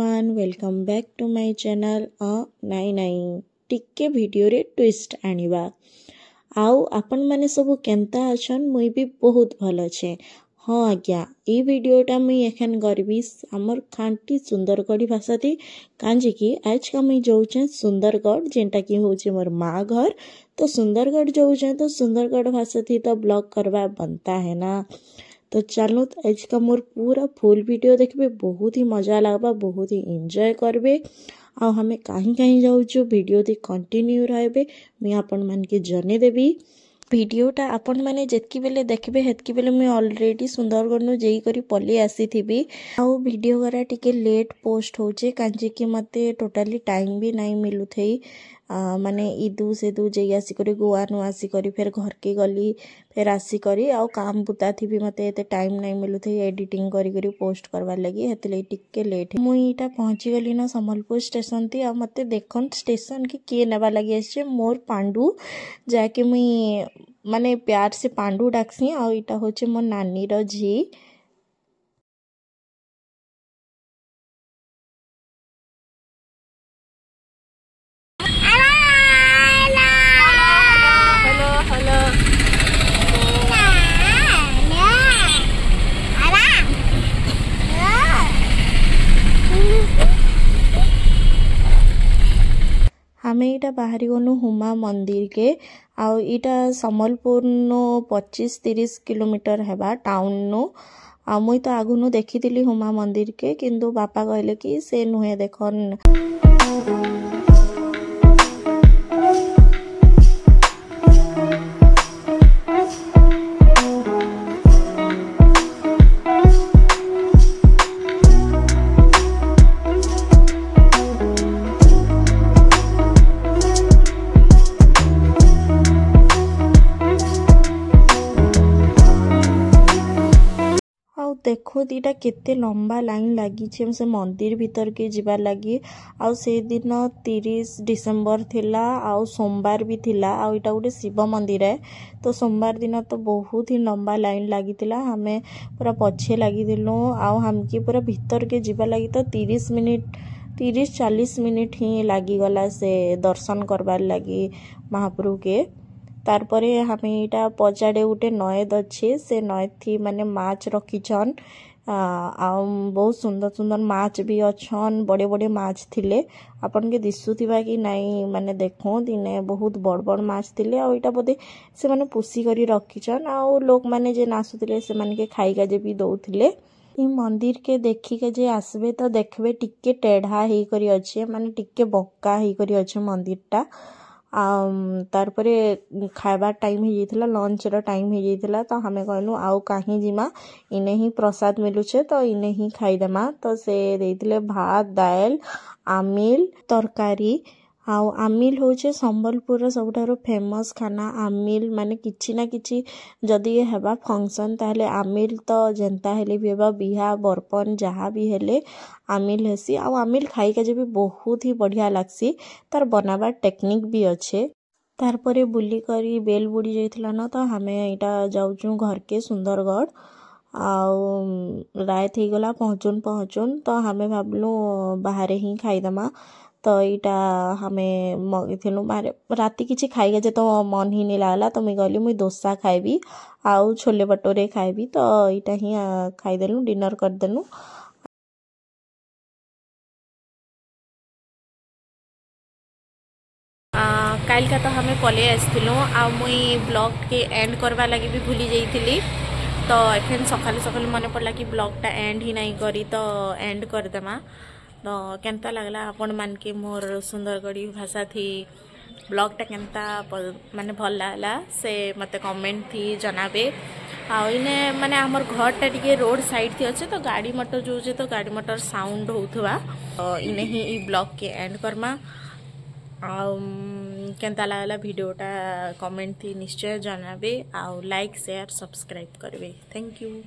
Everyone welcome back to my channel नाई नाई टिके वीडियो रे ट्विस्ट आनिबा आउ आपण माने सब केंता अछन मुई भी बहुत भल अच्छे। हाँ आज्ञा ये वीडियोटा मुई एखन करबी हमर खांटी सुंदरगढ़ भाषा थी कांजी की आज का मुई जाऊचे सुंदरगढ़ जेंटा की होचे मोर माँ घर। तो सुंदरगढ़ जाऊचे तो सुंदरगढ़ भाषा थी तो ब्लॉग करवा बनता है ना। तो चलो आज का मोर पूरा फुल वीडियो देखबे बहुत ही मजा लगबा बहुत ही एंजॉय करबे। आ हमें कहीं कहीं जाऊँ वीडियो दी कंटिन्यू रहबे मुई आपण मन के जने देबी। वीडियोटा आपण माने जेतकी बेले देखबे हेतकी बेले मुई ऑलरेडी सुंदरगढ़ नु जेई करी पल्ली आसी थिबी। आउ वीडियो करा टिके लेट पोस्ट होचे कांजे कि मते टोटली टाइम भी नहीं मिलु थई। माने इदु से दु जेई आसी करी गोवा नु आसी करी फिर घर के गली फिर आसी करी आउ काम बुता थी भी मते एते टाइम नहीं मिलु थई एडिटिंग करी करी पोस्ट करवा लगी हेतले टिके लेट मुई इटा पहुंची गली ना संबलपुर स्टेशन थी। आ मते देखन स्टेशन के किए नेबा लगी आछे मोर पांडू जाके मुई माने प्यार से पांडू डाकसी। आ इटा होचे मोर नानी रो झी। हमें इटा बाहरी गनु हुमा मंदिर के आउ इटा संबलपुर नो 25-30 किलोमीटर हेबा टाउन नो। आ मुई तो आगुनु देखी हुमा मंदिर के किंतु बापा कहले कि से नुहे देखन। देखो दीटा केते लंबा लाइन लगी से मंदिर भीतर के जीवार लगी। आउ से दिन 30 डिसेम्बर थिला आउ सोमवार भी थिला। आउ इटा गोटे शिव मंदिर है तो सोमवार दिन तो बहुत ही लंबा लाइन लगी थिला। हमें पूरा पछे लगी दिलु आउ हमके पूरा भीतर के जीवा लगी तो 30-40 मिनिट ही लगी गला से दर्शन करबार लगी महाप्रभु के। तारपरे हमें इटा पचाड़े उठे नयद अच्छे से नयद थी माने माछ रखीछन। बहुत सुंदर सुंदर माछ भी अच्छन बड़े बड़े माछ थिले अपन के दिशुथिबा कि नहीं माने देखो दिने बहुत बड़ बड़ माछ थिले। आ इटा बोधे से माने पुसी करी रखीछन आउ लोक माने जे नासुथिले से माने के खाइका जे भी दउथिले। ई मंदिर के देखी के जे आसबे तो देखबे टिके टेढ़ा हेई करी अच्छे माने टिके बक्का हेई करी अच्छे मंदिरटा। तारपरे खाइबा टाइम हो जाइथिला लंच रो टाइम हो जाइथिला तो हमें कहलु आउ कहीं जिमा इने ही प्रसाद मिलुछे तो इने ही खाइदेमा। तो से देइथिले भात दाल आमिल तरकारी। आउ आमिल होचे संबलपुर सबुठारो फेमस खाना। आमिल माने किछि ना किछि जदि हेबा फंक्शन ताहले आमिल तो जेंता हेले भी हेबा बिहा बरपन जहाँ भी हेले आमिल हेसी। आउ आमिल खाइका जे भी बहुत ही बढ़िया लागसी तार बनाबा टेक्निक भी अच्छे। तारपरे बुली करी बेल बुड़ी जाइथिला न तो हमें इटा जाउचु घर के सुंदरगढ़। आउ रात ही गला पहुँचुन तो हमें भाबलु बाहरे ही खाइदमा। तो इटा हमें मगिथिलु मारे राती किछि खाइगा जे तो मन ही नहीं लागला तो मुई कहली मुई डोसा खाइबी आउ छोले भटूरे खाइबी। तो इटा ही खाइदेलु डिनर करदेलु। काल का तो हमें पले आसलु आ मुई ब्लॉग के एंड करवा लगी भी भूली जाइथिली। तो एखन सकाले सकाले मन पड़ला कि ब्लॉगटा एंड ही नहीं करी तो एंड करदेमा। तो केंता लगला आपण मान के मोर सुंदरगढ़ी भाषा थी ब्लॉगटा केंता माने भल लागला से मते कमेंट थी जनाबे। आ इने माने हमर घरटा टिके रोड साइड थी अच्छे तो गाड़ी मोटर जो तो गाड़ी मोटर साउंड होथवा। तो इने ही ई ब्लॉग के एंड करमा। केंता लागला वीडियोटा कमेंट थी निश्चय जनाबे। आ लाइक शेयर सब्सक्राइब करबे। Thank you.